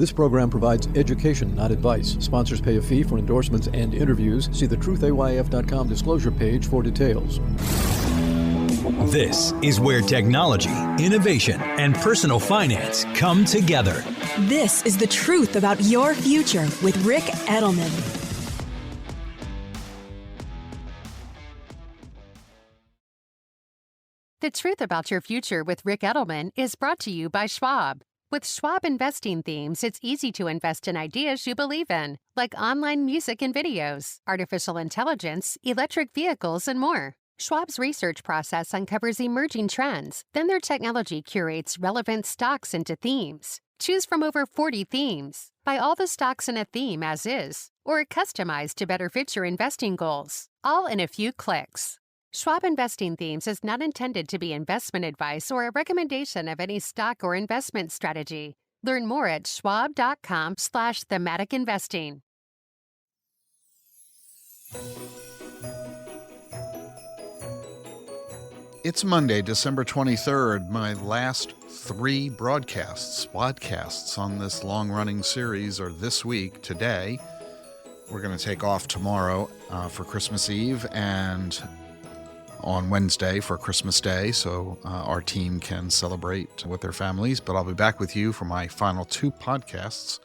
This program provides education, not advice. Sponsors pay a fee for endorsements and interviews. See the truthayf.com disclosure page for details. This is where technology, innovation, and personal finance come together. This is the truth about your future with Rick Edelman. The Truth About Your Future with Rick Edelman is brought to you by Schwab. With Schwab investing themes, it's easy to invest in ideas you believe in, like online music and videos, artificial intelligence, electric vehicles, and more. Schwab's research process uncovers emerging trends. Then their technology curates relevant stocks into themes. Choose from over 40 themes. Buy all the stocks in a theme as is, or customized to better fit your investing goals, all in a few clicks. Schwab Investing Themes is not intended to be investment advice or a recommendation of any stock or investment strategy. Learn more at schwab.com/thematic investing. It's Monday, December 23rd, my last three podcasts on this long-running series are this week, today. We're going to take off tomorrow for Christmas Eve and on Wednesday for Christmas Day, so our team can celebrate with their families. But I'll be back with you for my final two podcasts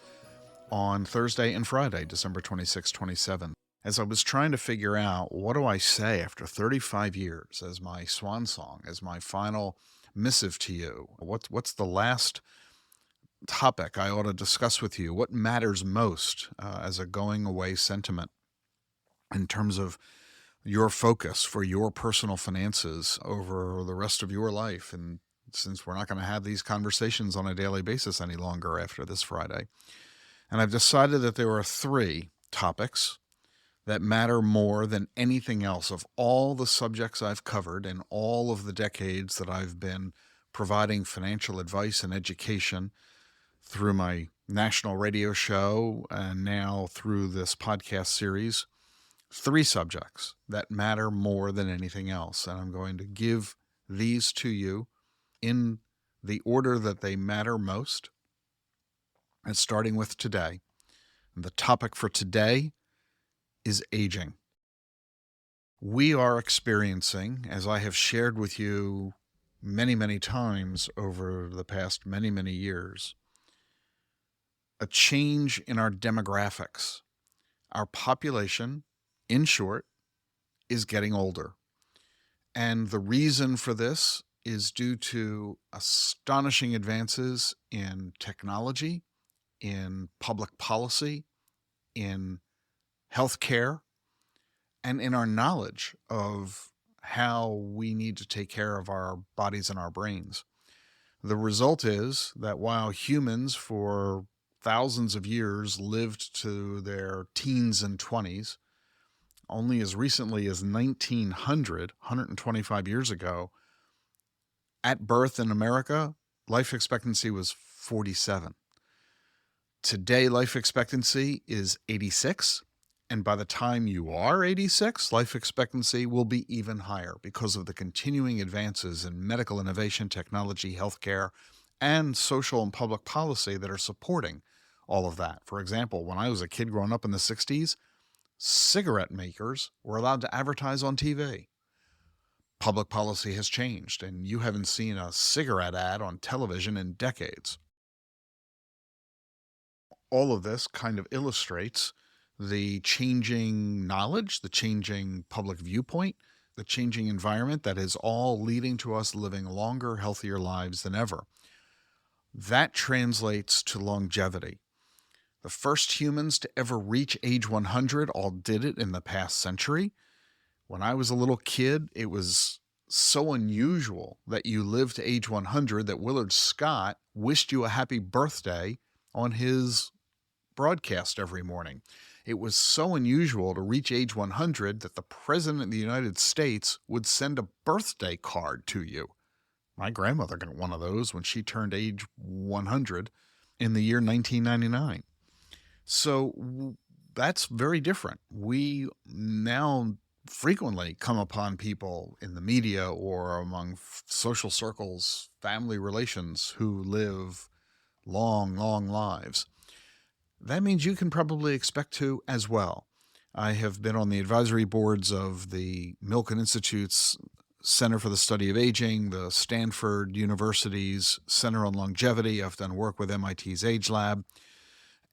on Thursday and Friday, December 26, 27. As I was trying to figure out, what do I say after 35 years as my swan song, as my final missive to you? What's the last topic I ought to discuss with you? What matters most as a going away sentiment in terms of your focus for your personal finances over the rest of your life? And since we're not going to have these conversations on a daily basis any longer after this Friday, and I've decided that there are three topics that matter more than anything else of all the subjects I've covered in all of the decades that I've been providing financial advice and education through my national radio show and now through this podcast series. Three subjects that matter more than anything else. And I'm going to give these to you in the order that they matter most. And starting with today. And the topic for today is aging. We are experiencing, as I have shared with you many, many times over the past many, many years, a change in our demographics. Our population, in short, is getting older. And the reason for this is due to astonishing advances in technology, in public policy, in healthcare, and in our knowledge of how we need to take care of our bodies and our brains. The result is that while humans for thousands of years lived to their teens and 20s, only as recently as 1900, 125 years ago, at birth in America, life expectancy was 47. Today, life expectancy is 86. And by the time you are 86, life expectancy will be even higher because of the continuing advances in medical innovation, technology, healthcare, and social and public policy that are supporting all of that. For example, when I was a kid growing up in the 60s, cigarette makers were allowed to advertise on TV. Public policy has changed, and you haven't seen a cigarette ad on television in decades. All of this kind of illustrates the changing knowledge, the changing public viewpoint, the changing environment that is all leading to us living longer, healthier lives than ever. That translates to longevity. The first humans to ever reach age 100 all did it in the past century. When I was a little kid, it was so unusual that you lived to age 100 that Willard Scott wished you a happy birthday on his broadcast every morning. It was so unusual to reach age 100 that the President of the United States would send a birthday card to you. My grandmother got one of those when she turned age 100 in the year 1999. So that's very different. We now frequently come upon people in the media or among social circles, family relations who live long, long lives. that means you can probably expect to as well. I have been on the advisory boards of the Milken Institute's Center for the Study of Aging, the Stanford University's Center on Longevity. I've done work with MIT's Age Lab.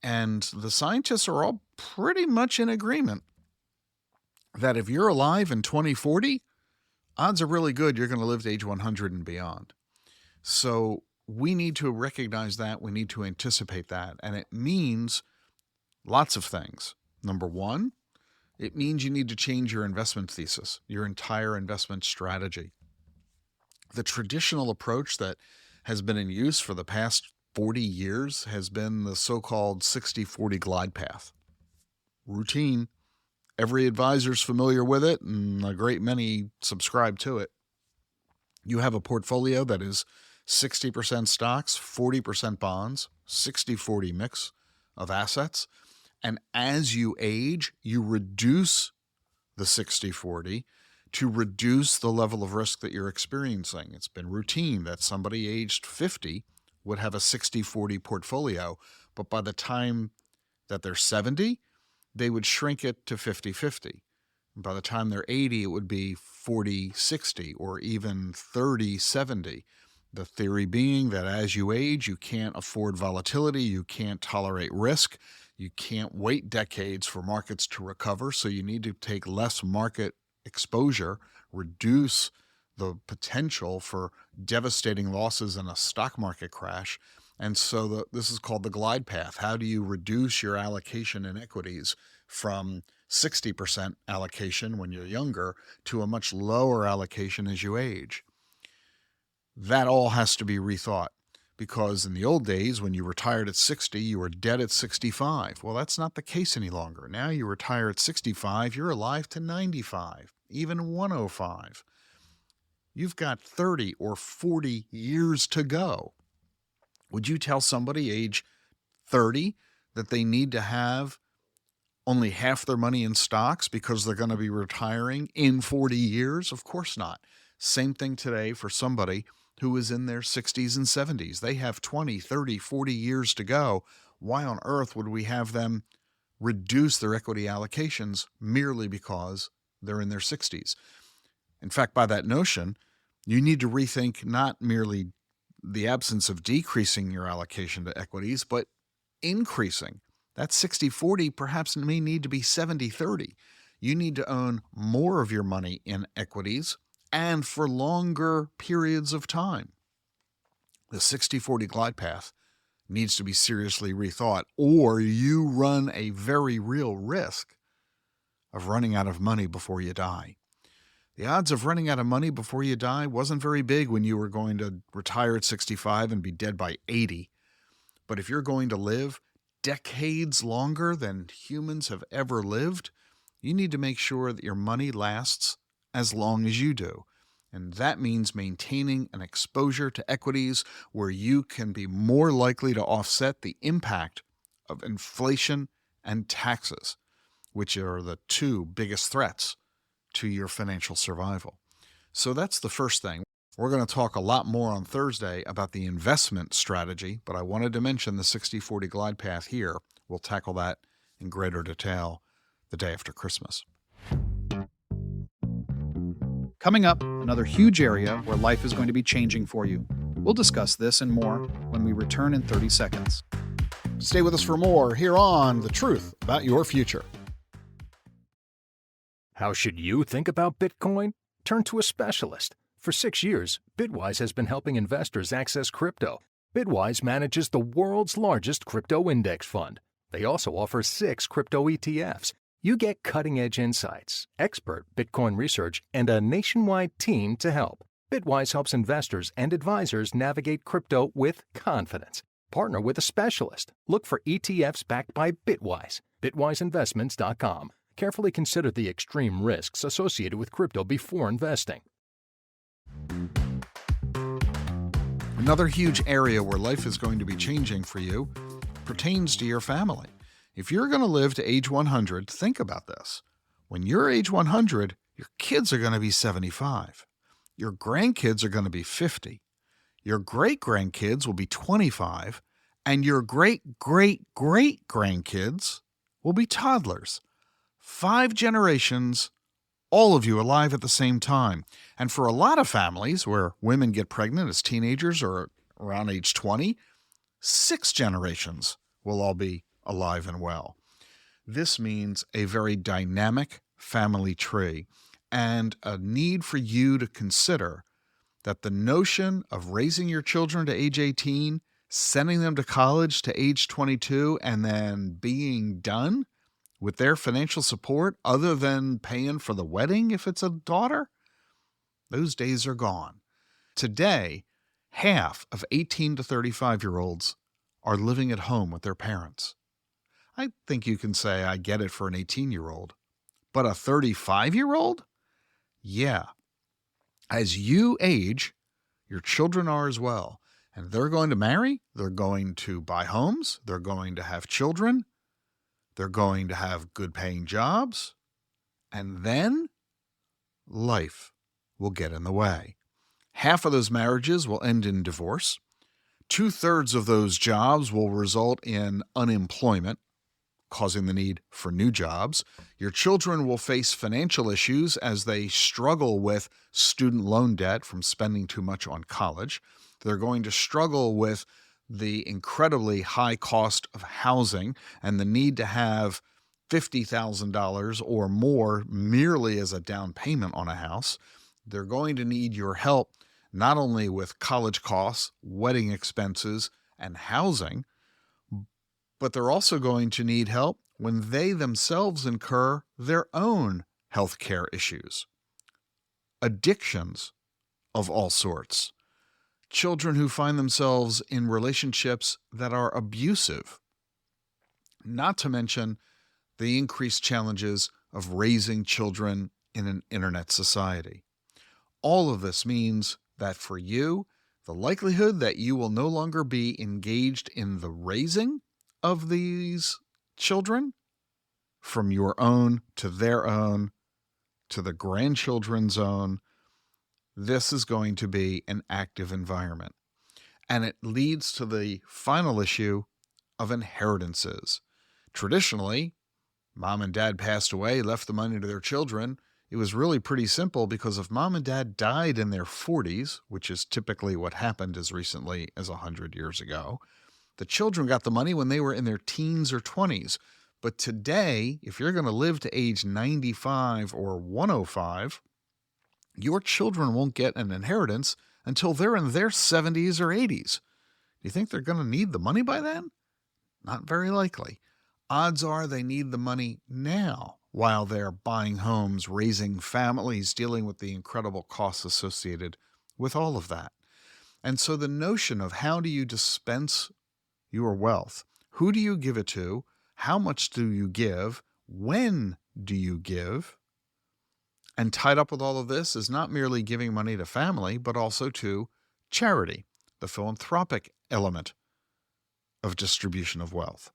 And the scientists are all pretty much in agreement that if you're alive in 2040, odds are really good you're going to live to age 100 and beyond. So we need to recognize that. We need to anticipate that. And it means lots of things. Number one, it means you need to change your investment thesis, your entire investment strategy. The traditional approach that has been in use for the past 40 years has been the so-called 60-40 glide path. Routine. Every advisor's familiar with it, and a great many subscribe to it. You have a portfolio that is 60% stocks, 40% bonds, 60-40 mix of assets. And as you age, you reduce the 60-40 to reduce the level of risk that you're experiencing. It's been routine that somebody aged 50 would have a 60-40 portfolio, but by the time that they're 70, they would shrink it to 50-50. By the time they're 80, it would be 40-60 or even 30-70. The theory being that as you age, you can't afford volatility, you can't tolerate risk, you can't wait decades for markets to recover, so you need to take less market exposure, reduce the potential for devastating losses in a stock market crash. And so this is called the glide path. How do you reduce your allocation in equities from 60% allocation when you're younger to a much lower allocation as you age? That all has to be rethought, because in the old days, when you retired at 60, you were dead at 65. Well, that's not the case any longer. Now you retire at 65, you're alive to 95, even 105. You've got 30 or 40 years to go. Would you tell somebody age 30 that they need to have only half their money in stocks because they're going to be retiring in 40 years? Of course not. Same thing today for somebody who is in their 60s and 70s. They have 20, 30, 40 years to go. Why on earth would we have them reduce their equity allocations merely because they're in their 60s? In fact, by that notion, you need to rethink not merely the absence of decreasing your allocation to equities, but increasing. That 60-40 perhaps may need to be 70-30. You need to own more of your money in equities and for longer periods of time. The 60-40 glide path needs to be seriously rethought, or you run a very real risk of running out of money before you die. The odds of running out of money before you die wasn't very big when you were going to retire at 65 and be dead by 80. But if you're going to live decades longer than humans have ever lived, you need to make sure that your money lasts as long as you do. And that means maintaining an exposure to equities where you can be more likely to offset the impact of inflation and taxes, which are the two biggest threats to your financial survival. So that's the first thing. We're going to talk a lot more on Thursday about the investment strategy, but I wanted to mention the 60-40 glide path here. We'll tackle that in greater detail the day after Christmas. Coming up, another huge area where life is going to be changing for you. We'll discuss this and more when we return in 30 seconds. Stay with us for more here on The Truth About Your Future. How should you think about Bitcoin? Turn to a specialist. For 6 years, Bitwise has been helping investors access crypto. Bitwise manages the world's largest crypto index fund. They also offer 6 crypto ETFs. You get cutting-edge insights, expert Bitcoin research, and a nationwide team to help. Bitwise helps investors and advisors navigate crypto with confidence. Partner with a specialist. Look for ETFs backed by Bitwise. BitwiseInvestments.com. Carefully consider the extreme risks associated with crypto before investing. Another huge area where life is going to be changing for you pertains to your family. If you're going to live to age 100, think about this. When you're age 100, your kids are going to be 75. Your grandkids are going to be 50. Your great-grandkids will be 25. And your great-great-great-grandkids will be toddlers. 5 generations, all of you alive at the same time. And for a lot of families where women get pregnant as teenagers or around age 20, 6 generations will all be alive and well. This means a very dynamic family tree and a need for you to consider that the notion of raising your children to age 18, sending them to college to age 22, and then being done with their financial support other than paying for the wedding if it's a daughter, those days are gone. Today, half of 18 to 35-year-olds are living at home with their parents. I think you can say I get it for an 18-year-old, but a 35-year-old? Yeah. As you age, your children are as well, and they're going to marry, they're going to buy homes, they're going to have children, they're going to have good-paying jobs, and then life will get in the way. Half of those marriages will end in divorce. 2/3 of those jobs will result in unemployment, causing the need for new jobs. Your children will face financial issues as they struggle with student loan debt from spending too much on college. They're going to struggle with the incredibly high cost of housing and the need to have $50,000 or more merely as a down payment on a house. They're going to need your help not only with college costs, wedding expenses, and housing, but they're also going to need help when they themselves incur their own healthcare issues, addictions of all sorts, children who find themselves in relationships that are abusive, not to mention the increased challenges of raising children in an internet society. All of this means that for you, the likelihood that you will no longer be engaged in the raising of these children, from your own to their own to the grandchildren's own, this is going to be an active environment. And it leads to the final issue of inheritances. Traditionally, mom and dad passed away, left the money to their children. It was really pretty simple because if mom and dad died in their 40s, which is typically what happened as recently as 100 years ago, the children got the money when they were in their teens or 20s. But today, if you're going to live to age 95 or 105, your children won't get an inheritance until they're in their 70s or 80s. Do you think they're going to need the money by then? Not very likely. Odds are they need the money now while they're buying homes, raising families, dealing with the incredible costs associated with all of that. And so the notion of how do you dispense your wealth, who do you give it to, how much do you give, when do you give, and tied up with all of this is not merely giving money to family, but also to charity, the philanthropic element of distribution of wealth.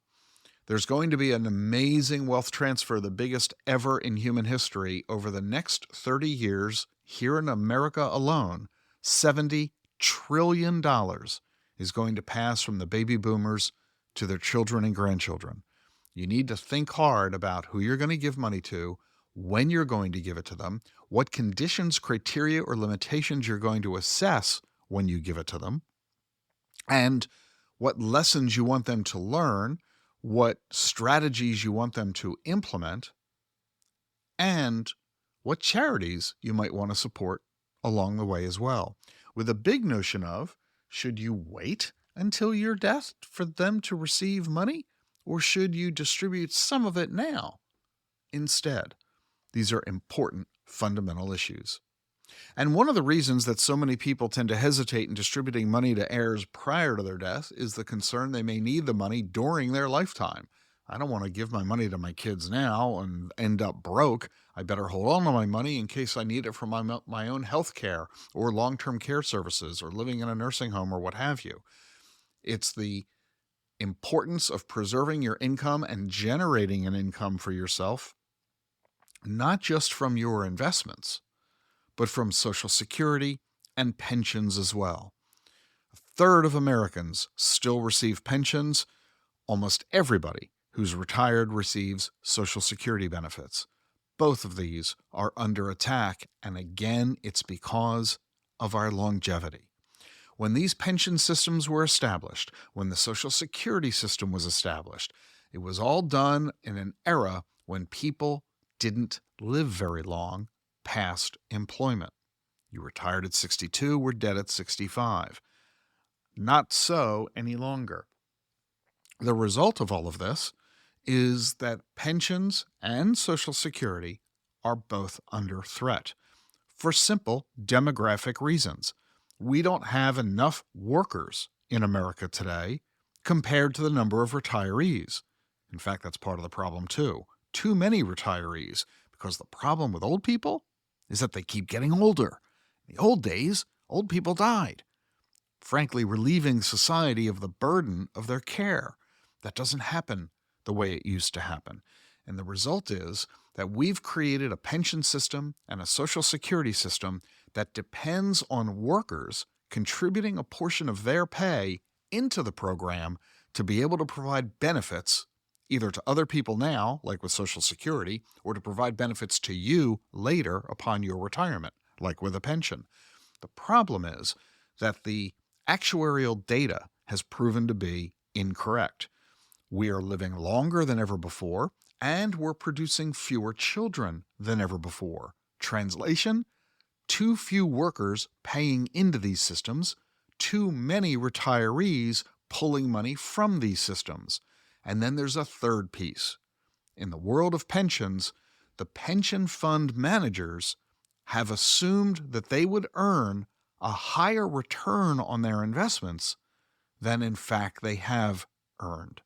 There's going to be an amazing wealth transfer, the biggest ever in human history, over the next 30 years here in America alone. $70 trillion is going to pass from the baby boomers to their children and grandchildren. You need to think hard about who you're going to give money to, when you're going to give it to them, what conditions, criteria, or limitations you're going to assess when you give it to them, and what lessons you want them to learn, what strategies you want them to implement, and what charities you might want to support along the way as well. With a big notion of, should you wait until your death for them to receive money, or should you distribute some of it now instead? These are important fundamental issues. And one of the reasons that so many people tend to hesitate in distributing money to heirs prior to their death is the concern they may need the money during their lifetime. I don't want to give my money to my kids now and end up broke. I better hold on to my money in case I need it for my own health care or long-term care services or living in a nursing home or what have you. It's the importance of preserving your income and generating an income for yourself, not just from your investments, but from Social Security and pensions as well. third of Americans still receive pensions. Almost everybody who's retired receives Social Security benefits. Both of these are under attack, and again, it's because of our longevity. When these pension systems were established, when the Social Security system was established, it was all done in an era when people didn't live very long past employment. You retired at 62, were dead at 65. Not so any longer. The result of all of this is that pensions and Social Security are both under threat for simple demographic reasons. We don't have enough workers in America today compared to the number of retirees. In fact, that's part of the problem too. Too many retirees, because the problem with old people is that they keep getting older. In the old days, old people died, frankly relieving society of the burden of their care. That doesn't happen the way it used to happen. And the result is that we've created a pension system and a Social Security system that depends on workers contributing a portion of their pay into the program to be able to provide benefits either to other people now, like with Social Security, or to provide benefits to you later upon your retirement, like with a pension. The problem is that the actuarial data has proven to be incorrect. We are living longer than ever before, and we're producing fewer children than ever before. Translation: too few workers paying into these systems, too many retirees pulling money from these systems. And then there's a third piece. In the world of pensions, the pension fund managers have assumed that they would earn a higher return on their investments than in fact they have earned.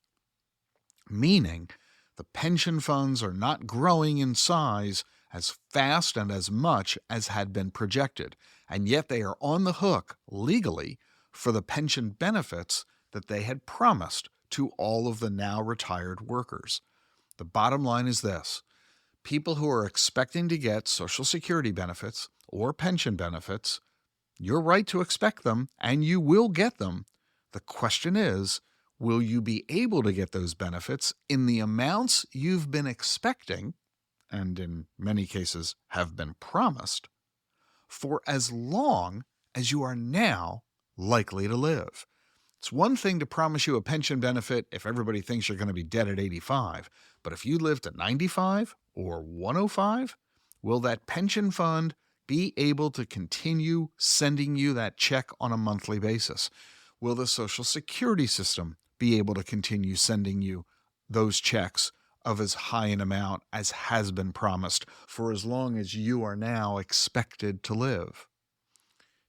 Meaning, the pension funds are not growing in size as fast and as much as had been projected, and yet they are on the hook legally for the pension benefits that they had promised to all of the now retired workers. The bottom line is this: people who are expecting to get Social Security benefits or pension benefits, you're right to expect them, and you will get them. The question is, will you be able to get those benefits in the amounts you've been expecting, and in many cases have been promised, for as long as you are now likely to live? It's one thing to promise you a pension benefit if everybody thinks you're going to be dead at 85, but if you live to 95 or 105, will that pension fund be able to continue sending you that check on a monthly basis? Will the Social Security system be able to continue sending you those checks of as high an amount as has been promised for as long as you are now expected to live?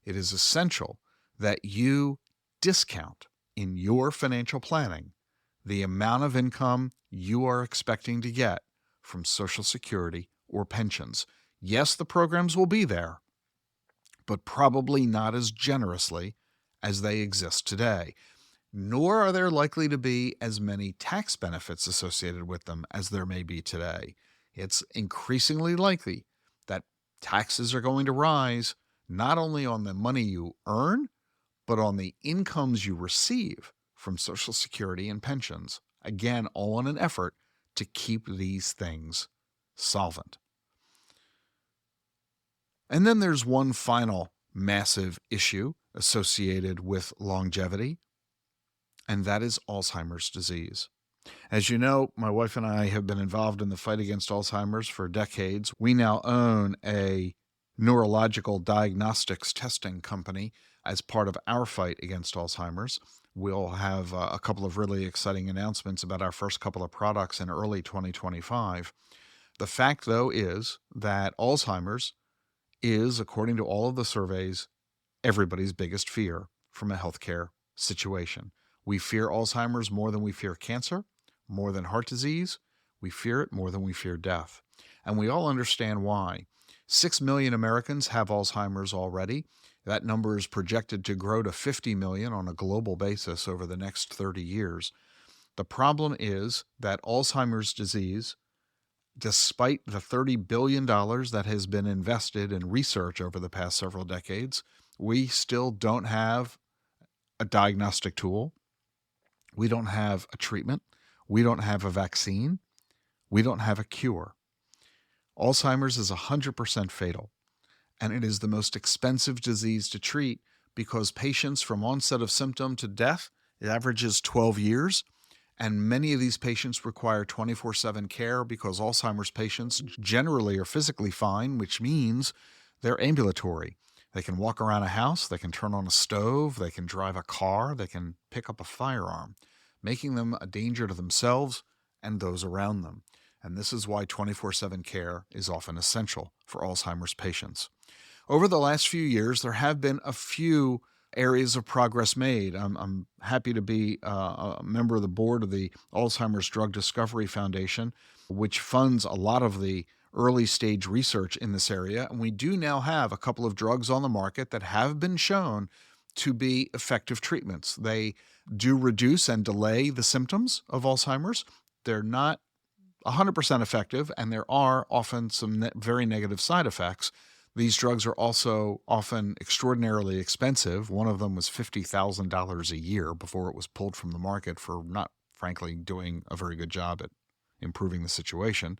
It is essential that you discount in your financial planning the amount of income you are expecting to get from Social Security or pensions. Yes, the programs will be there, but probably not as generously as they exist today. Nor are there likely to be as many tax benefits associated with them as there may be today. It's increasingly likely that taxes are going to rise not only on the money you earn, but on the incomes you receive from Social Security and pensions. Again, all in an effort to keep these things solvent. And then there's one final massive issue associated with longevity, and that is Alzheimer's disease. As you know, my wife and I have been involved in the fight against Alzheimer's for decades. We now own a neurological diagnostics testing company as part of our fight against Alzheimer's. We'll have a couple of really exciting announcements about our first couple of products in early 2025. The fact, though, is that Alzheimer's is, according to all of the surveys, everybody's biggest fear from a healthcare situation. We fear Alzheimer's more than we fear cancer, more than heart disease. We fear it more than we fear death. And we all understand why. 6 million Americans have Alzheimer's already. That number is projected to grow to 50 million on a global basis over the next 30 years. The problem is that Alzheimer's disease, despite the $30 billion that has been invested in research over the past several decades, we still don't have a diagnostic tool. We don't have a treatment. We don't have a vaccine. We don't have a cure. Alzheimer's is 100% fatal, and it is the most expensive disease to treat because patients from onset of symptom to death, it averages 12 years, and many of these patients require 24/7 care because Alzheimer's patients generally are physically fine, which means they're ambulatory. They can walk around a house, they can turn on a stove, they can drive a car, they can pick up a firearm, making them a danger to themselves and those around them. And this is why 24/7 care is often essential for Alzheimer's patients. Over the last few years, there have been a few areas of progress made. I'm happy to be a member of the board of the Alzheimer's Drug Discovery Foundation, which funds a lot of the early stage research in this area. And we do now have a couple of drugs on the market that have been shown to be effective treatments. They do reduce and delay the symptoms of Alzheimer's. They're not 100% effective, and there are often some very negative side effects. These drugs are also often extraordinarily expensive. One of them was $50,000 a year before it was pulled from the market for not, frankly, doing a very good job at improving the situation.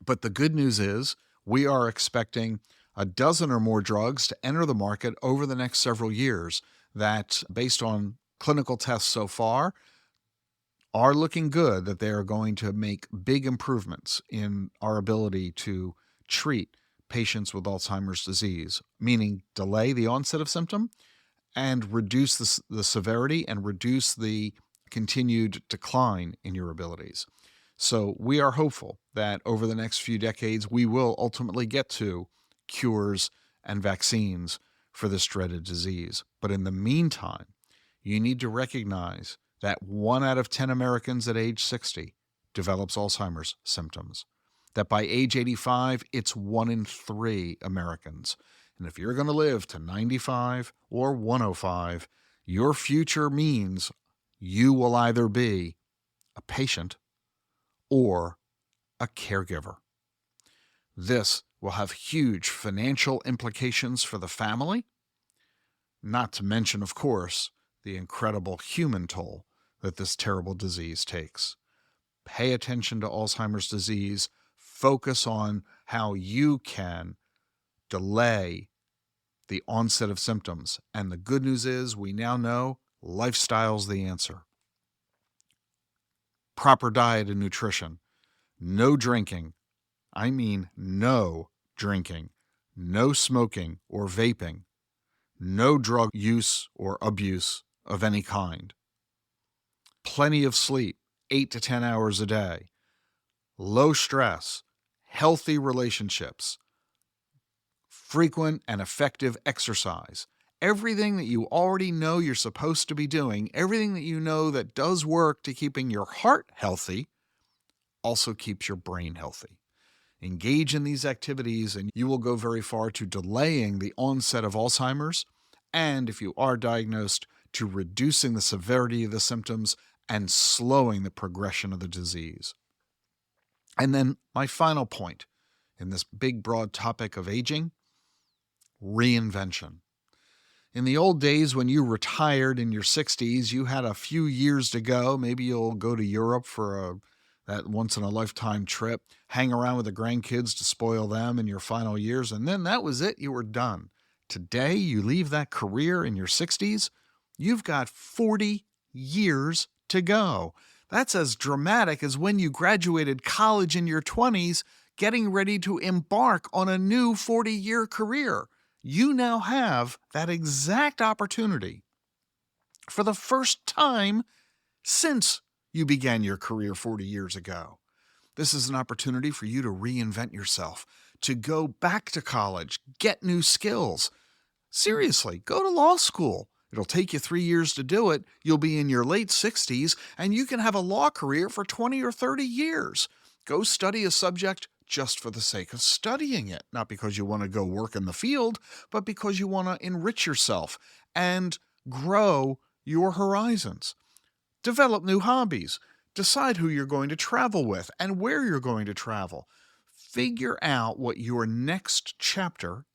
But the good news is we are expecting a dozen or more drugs to enter the market over the next several years that, based on clinical tests so far, are looking good, that they are going to make big improvements in our ability to treat patients with Alzheimer's disease, meaning delay the onset of symptom and reduce the severity and reduce the continued decline in your abilities. So we are hopeful that over the next few decades, we will ultimately get to cures and vaccines for this dreaded disease. But in the meantime, you need to recognize that 1 out of 10 Americans at age 60 develops Alzheimer's symptoms. That by age 85, it's 1 in 3 Americans. And if you're going to live to 95 or 105, your future means you will either be a patient or a caregiver. This will have huge financial implications for the family, not to mention, of course, the incredible human toll that this terrible disease takes. Pay attention to Alzheimer's disease. Focus on how you can delay the onset of symptoms. And the good news is we now know lifestyle's the answer. Proper diet and nutrition. No drinking. I mean no drinking. No smoking or vaping. No drug use or abuse of any kind. Plenty of sleep, 8 to 10 hours a day. Low stress, healthy relationships, frequent and effective exercise. Everything that you already know you're supposed to be doing, everything that you know that does work to keeping your heart healthy, also keeps your brain healthy. Engage in these activities and you will go very far to delaying the onset of Alzheimer's, and if you are diagnosed, to reducing the severity of the symptoms and slowing the progression of the disease. And then my final point in this big, broad topic of aging, reinvention. In the old days when you retired in your 60s, you had a few years to go. Maybe you'll go to Europe for that once-in-a-lifetime trip, hang around with the grandkids to spoil them in your final years, and then that was it. You were done. Today, you leave that career in your 60s, you've got 40 years to go. That's as dramatic as when you graduated college in your 20s, getting ready to embark on a new 40-year career. You now have that exact opportunity for the first time since you began your career 40 years ago. This is an opportunity for you to reinvent yourself, to go back to college, get new skills. Seriously, go to law school. It'll take you 3 years to do it. You'll be in your late 60s, and you can have a law career for 20 or 30 years. Go study a subject just for the sake of studying it, not because you want to go work in the field, but because you want to enrich yourself and grow your horizons. Develop new hobbies. Decide who you're going to travel with and where you're going to travel. Figure out what your next chapter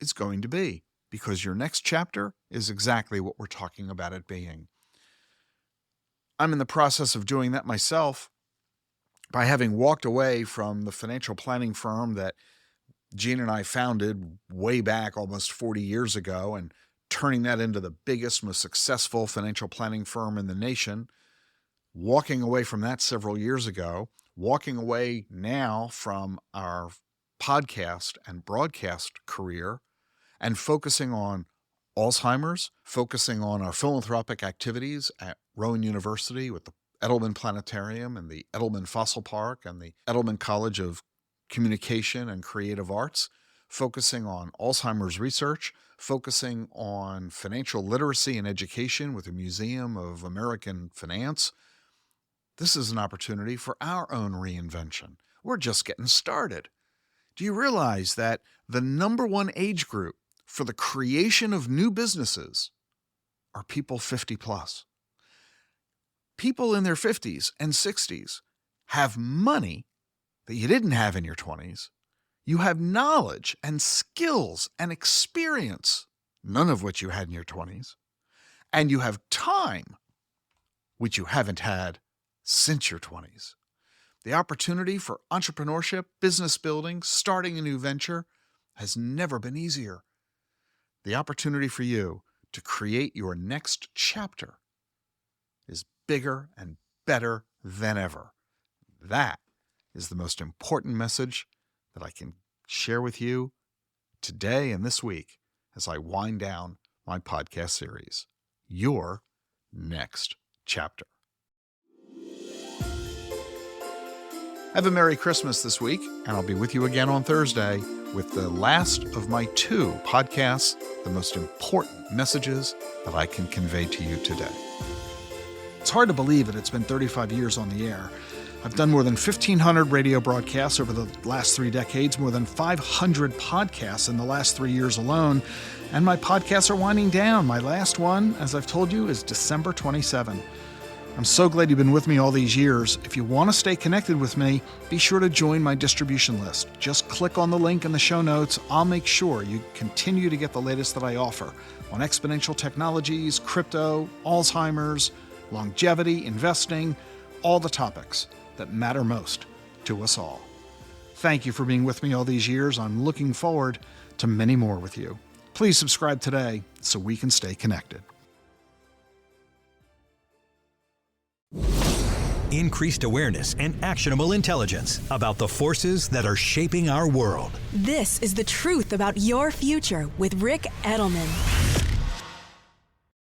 is going to be. because your next chapter is exactly what we're talking about it being. I'm in the process of doing that myself by having walked away from the financial planning firm that Gene and I founded way back almost 40 years ago and turning that into the biggest, most successful financial planning firm in the nation, walking away from that several years ago, walking away now from our podcast and broadcast career and focusing on Alzheimer's, focusing on our philanthropic activities at Rowan University with the Edelman Planetarium and the Edelman Fossil Park and the Edelman College of Communication and Creative Arts, focusing on Alzheimer's research, focusing on financial literacy and education with the Museum of American Finance. This is an opportunity for our own reinvention. We're just getting started. Do you realize that the number one age group for the creation of new businesses are people 50 plus? People in their 50s and 60s have money that you didn't have in your 20s. You have knowledge and skills and experience, none of which you had in your 20s. And you have time, which you haven't had since your 20s. The opportunity for entrepreneurship, business building, starting a new venture has never been easier. The opportunity for you to create your next chapter is bigger and better than ever. That is the most important message that I can share with you today and this week as I wind down my podcast series, Your Next Chapter. Have a Merry Christmas this week, and I'll be with you again on Thursday with the last of my 2 podcasts, the most important messages that I can convey to you today. It's hard to believe that it's been 35 years on the air. I've done more than 1,500 radio broadcasts over the last 3 decades, more than 500 podcasts in the last 3 years alone, and my podcasts are winding down. My last one, as I've told you, is December 27. I'm so glad you've been with me all these years. If you want to stay connected with me, be sure to join my distribution list. Just click on the link in the show notes. I'll make sure you continue to get the latest that I offer on exponential technologies, crypto, Alzheimer's, longevity, investing, all the topics that matter most to us all. Thank you for being with me all these years. I'm looking forward to many more with you. Please subscribe today so we can stay connected. Increased awareness and actionable intelligence about the forces that are shaping our world. This is The Truth About Your Future with Rick Edelman.